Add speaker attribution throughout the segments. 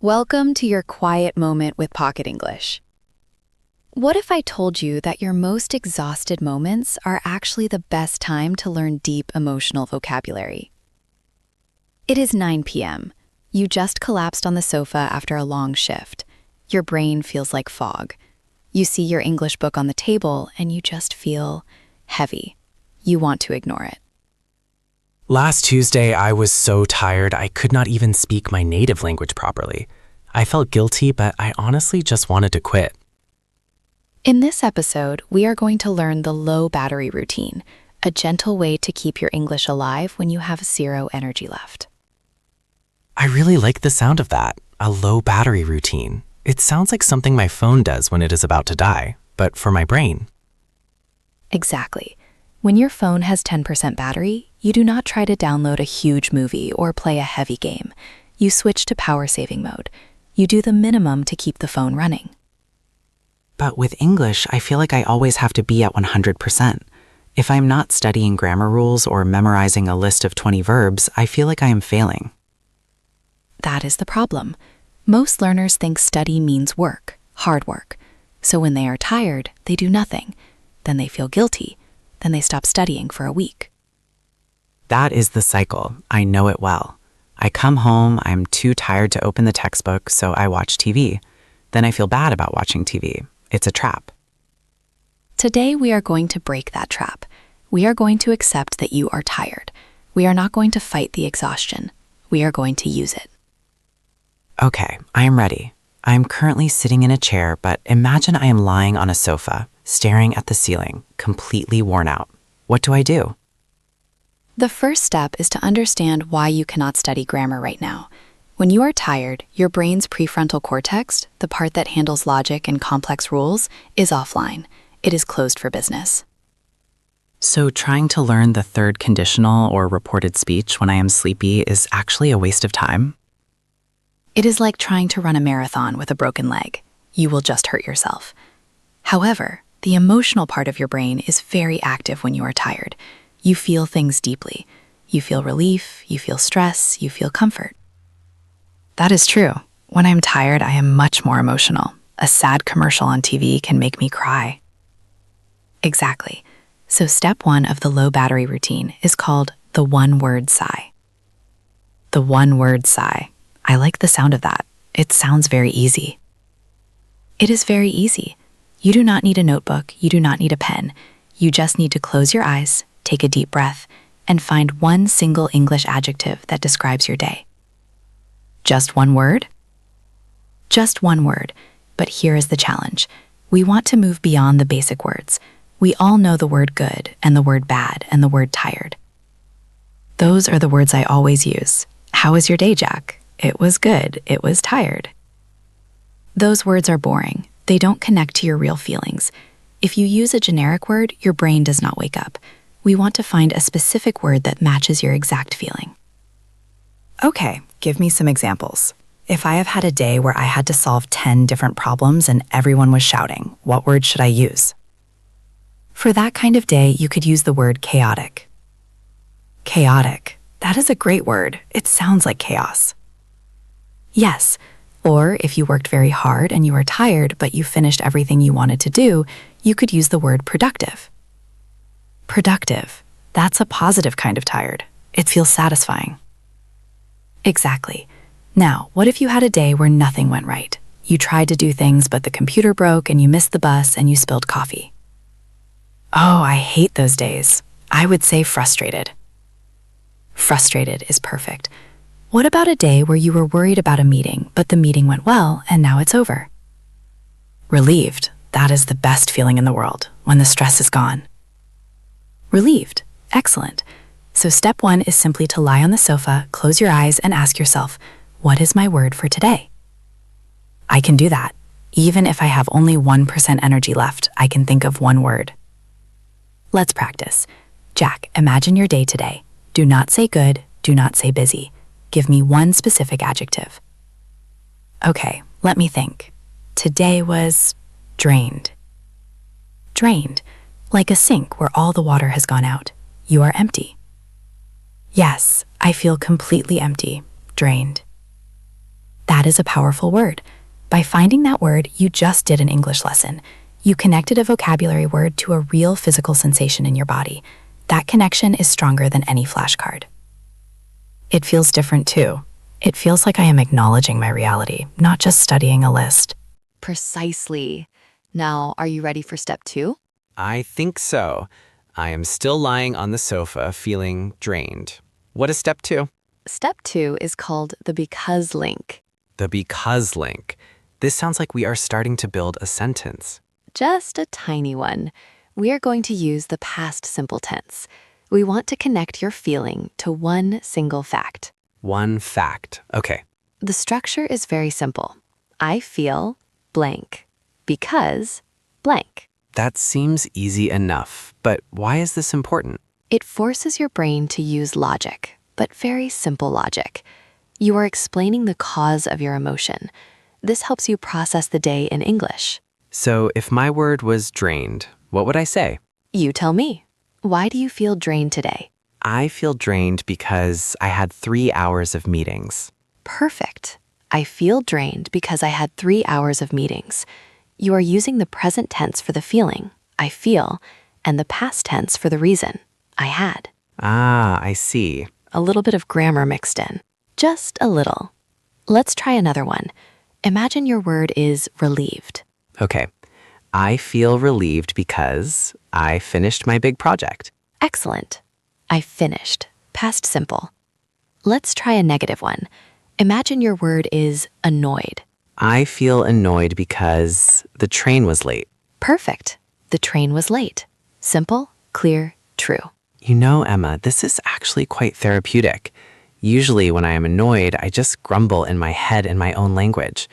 Speaker 1: Welcome to your quiet moment with Pocket English. What if I told you that your most exhausted moments are actually the best time to learn deep emotional vocabulary? It is 9 p.m. You just collapsed on the sofa after a long shift. Your brain feels like fog. You see your English book on the table and you just feel heavy. You want to ignore it.
Speaker 2: Last Tuesday, I was so tired I could not even speak my native language properly. I felt guilty, but I honestly just wanted to quit.
Speaker 1: In this episode, we are going to learn the low battery routine, a gentle way to keep your English alive when you have zero energy left.
Speaker 2: I really like the sound of that, a low battery routine. It sounds like something my phone does when it is about to die, but for my brain.
Speaker 1: Exactly. When your phone has 10% battery, you do not try to download a huge movie or play a heavy game. You switch to power saving mode. You do the minimum to keep the phone running.
Speaker 3: But with English, I feel like I always have to be at 100%. If I'm not studying grammar rules or memorizing a list of 20 verbs, I feel like I am failing.
Speaker 1: That is the problem. Most learners think study means work, hard work. So when they are tired, they do nothing. Then they feel guilty. Then they stop studying for a week.
Speaker 3: That is the cycle. I know it well. I come home, I'm too tired to open the textbook, so I watch TV. Then I feel bad about watching TV. It's a trap.
Speaker 1: Today we are going to break that trap. We are going to accept that you are tired. We are not going to fight the exhaustion. We are going to use it.
Speaker 3: Okay, I am ready. I am currently sitting in a chair, but imagine I am lying on a sofa, staring at the ceiling, completely worn out. What do I do?
Speaker 1: The first step is to understand why you cannot study grammar right now. When you are tired, your brain's prefrontal cortex, the part that handles logic and complex rules, is offline. It is closed for business.
Speaker 3: So trying to learn the third conditional or reported speech when I am sleepy is actually a waste of time?
Speaker 1: It is like trying to run a marathon with a broken leg. You will just hurt yourself. However, the emotional part of your brain is very active when you are tired. You feel things deeply. You feel relief, you feel stress, you feel comfort. That is true. When I'm tired, I am much more emotional. A sad commercial on TV can make me cry. Exactly. So step 1 of the low battery routine is called the one-word sigh. The one-word sigh. I like the sound of that. It sounds very easy. It is very easy. You do not need a notebook. You do not need a pen. You just need to close your eyes, take a deep breath, and find one single English adjective that describes your day. Just one word? Just one word. But here is the challenge. We want to move beyond the basic words. We all know the word good and the word bad and the word tired. Those are the words I always use. How was your day, Jack? It was good. It was tired. Those words are boring. They don't connect to your real feelings. If you use a generic word, your brain does not wake up. We want to find a specific word that matches your exact feeling. Okay, give me some examples. If I have had a day where I had to solve 10 different problems and everyone was shouting, what word should I use? For that kind of day, you could use the word chaotic. Chaotic. That is a great word. It sounds like chaos. Yes. Or if you worked very hard and you are tired, but you finished everything you wanted to do, you could use the word productive. Productive. That's a positive kind of tired. It feels satisfying. Exactly. Now, what if you had a day where nothing went right? You tried to do things, but the computer broke and you missed the bus and you spilled coffee. Oh, I hate those days. I would say frustrated. Frustrated is perfect. What about a day where you were worried about a meeting, but the meeting went well and now it's over? Relieved. That is the best feeling in the world, when the stress is gone. Relieved. Excellent. So step 1 is simply to lie on the sofa, close your eyes, and ask yourself, what is my word for today? I can do that. Even if I have only 1% energy left, I can think of one word. Let's practice. Jack, imagine your day today. Do not say good. Do not say busy. Give me one specific adjective. Okay, let me think. Today was drained. Drained, like a sink where all the water has gone out. You are empty. Yes, I feel completely empty, drained. That is a powerful word. By finding that word, you just did an English lesson. You connected a vocabulary word to a real physical sensation in your body. That connection is stronger than any flashcard. It feels different too. It feels like I am acknowledging my reality, not just studying a list.
Speaker 4: Precisely. Now, are you ready for step 2?
Speaker 2: I think so. I am still lying on the sofa, feeling drained. What is step 2?
Speaker 4: Step 2 is called the because link.
Speaker 2: The because link. This sounds like we are starting to build a sentence.
Speaker 4: Just a tiny one. We are going to use the past simple tense. We want to connect your feeling to one single fact.
Speaker 2: One fact. Okay.
Speaker 4: The structure is very simple. I feel blank because blank.
Speaker 2: That seems easy enough, but why is this important?
Speaker 4: It forces your brain to use logic, but very simple logic. You are explaining the cause of your emotion. This helps you process the day in English.
Speaker 2: So if my word was drained, what would I say?
Speaker 4: You tell me. Why do you feel drained today?
Speaker 2: I feel drained because I had 3 hours of meetings.
Speaker 4: Perfect. I feel drained because I had 3 hours of meetings. You are using the present tense for the feeling, I feel, and the past tense for the reason, I had.
Speaker 2: Ah, I see.
Speaker 4: A little bit of grammar mixed in. Just a little. Let's try another one. Imagine your word is relieved.
Speaker 2: Okay. I feel relieved because I finished my big project.
Speaker 4: Excellent. I finished. Past simple. Let's try a negative one. Imagine your word is annoyed.
Speaker 2: I feel annoyed because the train was late.
Speaker 4: Perfect. The train was late. Simple, clear, true.
Speaker 2: You know, Emma, this is actually quite therapeutic. Usually when I am annoyed, I just grumble in my head in my own language.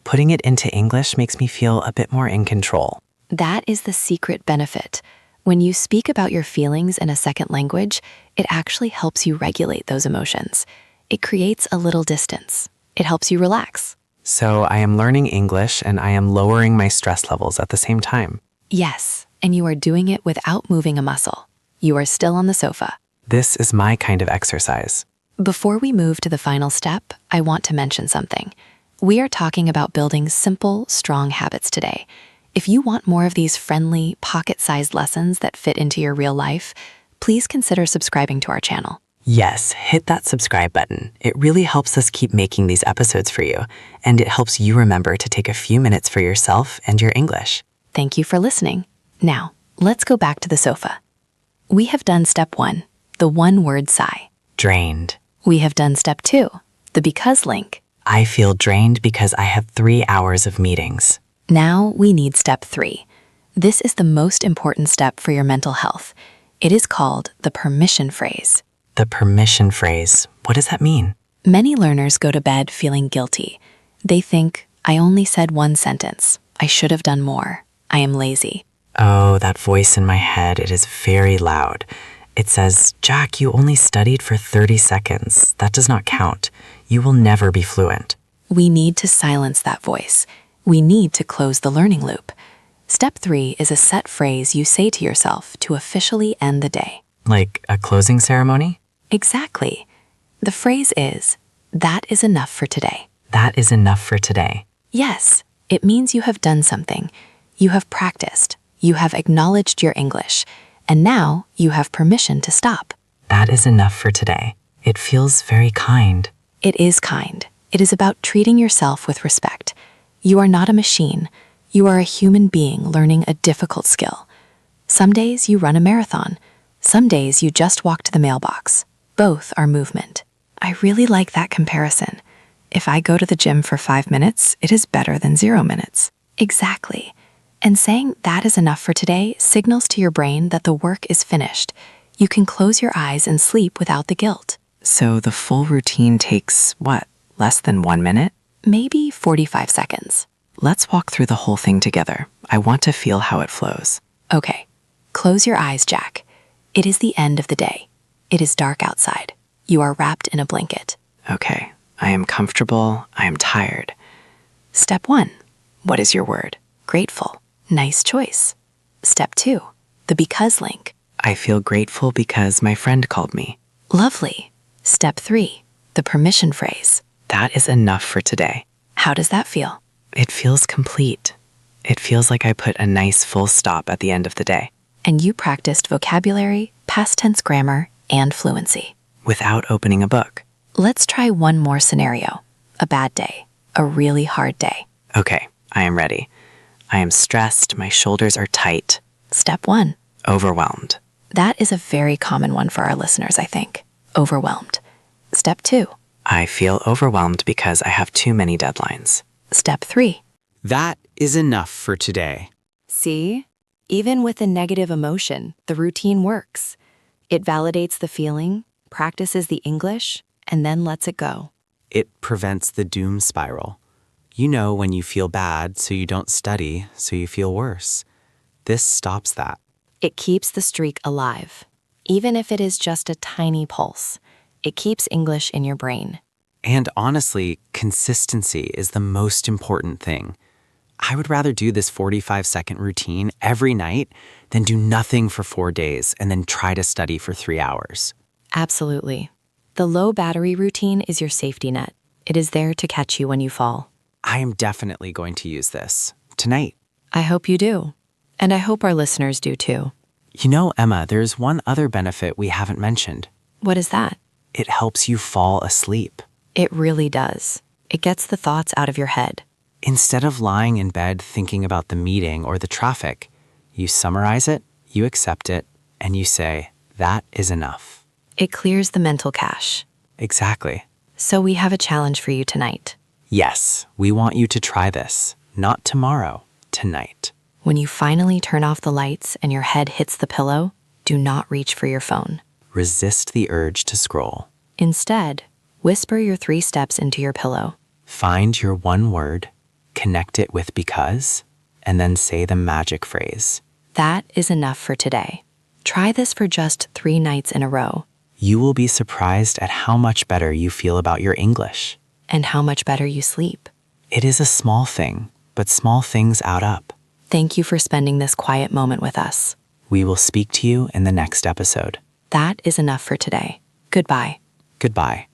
Speaker 2: Putting it into English makes me feel a bit more in control.
Speaker 4: That is the secret benefit. When you speak about your feelings in a second language, it actually helps you regulate those emotions. It creates a little distance. It helps you relax.
Speaker 2: So I am learning English and I am lowering my stress levels at the same time.
Speaker 4: Yes, and you are doing it without moving a muscle. You are still on the sofa.
Speaker 2: This is my kind of exercise.
Speaker 4: Before we move to the final step, I want to mention something. We are talking about building simple, strong habits today. If you want more of these friendly, pocket-sized lessons that fit into your real life, please consider subscribing to our channel.
Speaker 3: Yes, hit that subscribe button. It really helps us keep making these episodes for you, and it helps you remember to take a few minutes for yourself and your English.
Speaker 4: Thank you for listening. Now, let's go back to the sofa. We have done step 1, the one-word sigh.
Speaker 3: Drained.
Speaker 4: We have done step 2, the because link.
Speaker 3: I feel drained because I had 3 hours of meetings.
Speaker 4: Now we need step 3. This is the most important step for your mental health. It is called the permission phrase.
Speaker 3: The permission phrase. What does that mean?
Speaker 4: Many learners go to bed feeling guilty. They think, I only said one sentence. I should have done more. I am lazy.
Speaker 3: Oh, that voice in my head, it is very loud. It says, Jack, you only studied for 30 seconds. That does not count. You will never be fluent.
Speaker 4: We need to silence that voice. We need to close the learning loop. Step 3 is a set phrase you say to yourself to officially end the day.
Speaker 3: Like a closing ceremony?
Speaker 4: Exactly. The phrase is, that is enough for today.
Speaker 3: That is enough for today.
Speaker 4: Yes, it means you have done something. You have practiced. You have acknowledged your English. And now you have permission to stop.
Speaker 3: That is enough for today. It feels very kind.
Speaker 4: It is kind. It is about treating yourself with respect. You are not a machine. You are a human being learning a difficult skill. Some days you run a marathon. Some days you just walk to the mailbox. Both are movement. I really like that comparison. If I go to the gym for 5 minutes, it is better than 0 minutes. Exactly. And saying that is enough for today signals to your brain that the work is finished. You can close your eyes and sleep without the guilt.
Speaker 3: So the full routine takes, what, less than 1 minute?
Speaker 4: Maybe 45 seconds.
Speaker 3: Let's walk through the whole thing together. I want to feel how it flows.
Speaker 4: Okay, close your eyes, Jack. It is the end of the day. It is dark outside. You are wrapped in a blanket.
Speaker 3: Okay, I am comfortable. I am tired.
Speaker 4: Step 1,
Speaker 3: What is your word?
Speaker 4: grateful. Nice choice. Step 2, the because link.
Speaker 3: I feel grateful because my friend called me.
Speaker 4: Lovely. Step 3, the permission phrase.
Speaker 2: That is enough for today.
Speaker 4: How does that feel?
Speaker 2: It feels complete. It feels like I put a nice full stop at the end of the day.
Speaker 4: And you practiced vocabulary, past tense grammar, and fluency.
Speaker 2: Without opening a book.
Speaker 4: Let's try one more scenario. A bad day. A really hard day.
Speaker 2: Okay, I am ready. I am stressed, my shoulders are tight.
Speaker 4: Step 1.
Speaker 2: Overwhelmed.
Speaker 4: That is a very common one for our listeners, I think. Overwhelmed. Step 2.
Speaker 2: I feel overwhelmed because I have too many deadlines.
Speaker 4: Step 3.
Speaker 3: That is enough for today.
Speaker 4: See? Even with a negative emotion, the routine works. It validates the feeling, practices the English, and then lets it go.
Speaker 3: It prevents the doom spiral. You know when you feel bad, so you don't study, so you feel worse. This stops that.
Speaker 4: It keeps the streak alive. Even if it is just a tiny pulse, it keeps English in your brain.
Speaker 3: And honestly, consistency is the most important thing. I would rather do this 45-second routine every night than do nothing for 4 days and then try to study for 3 hours.
Speaker 4: Absolutely. The low battery routine is your safety net. It is there to catch you when you fall.
Speaker 3: I am definitely going to use this tonight.
Speaker 4: I hope you do. And I hope our listeners do too.
Speaker 3: You know, Emma, there's one other benefit we haven't mentioned.
Speaker 4: What is that?
Speaker 3: It helps you fall asleep.
Speaker 4: It really does. It gets the thoughts out of your head.
Speaker 3: Instead of lying in bed thinking about the meeting or the traffic, you summarize it, you accept it, and you say, that is enough.
Speaker 4: It clears the mental cache.
Speaker 3: Exactly.
Speaker 4: So we have a challenge for you tonight.
Speaker 3: Yes, we want you to try this. Not tomorrow, tonight.
Speaker 4: When you finally turn off the lights and your head hits the pillow, do not reach for your phone.
Speaker 3: Resist the urge to scroll.
Speaker 4: Instead, whisper your 3 steps into your pillow.
Speaker 3: Find your one word, connect it with because, and then say the magic phrase.
Speaker 4: That is enough for today. Try this for just 3 nights in a row.
Speaker 3: You will be surprised at how much better you feel about your English.
Speaker 4: And how much better you sleep.
Speaker 3: It is a small thing, but small things add up.
Speaker 4: Thank you for spending this quiet moment with us.
Speaker 3: We will speak to you in the next episode.
Speaker 4: That is enough for today. Goodbye.
Speaker 3: Goodbye.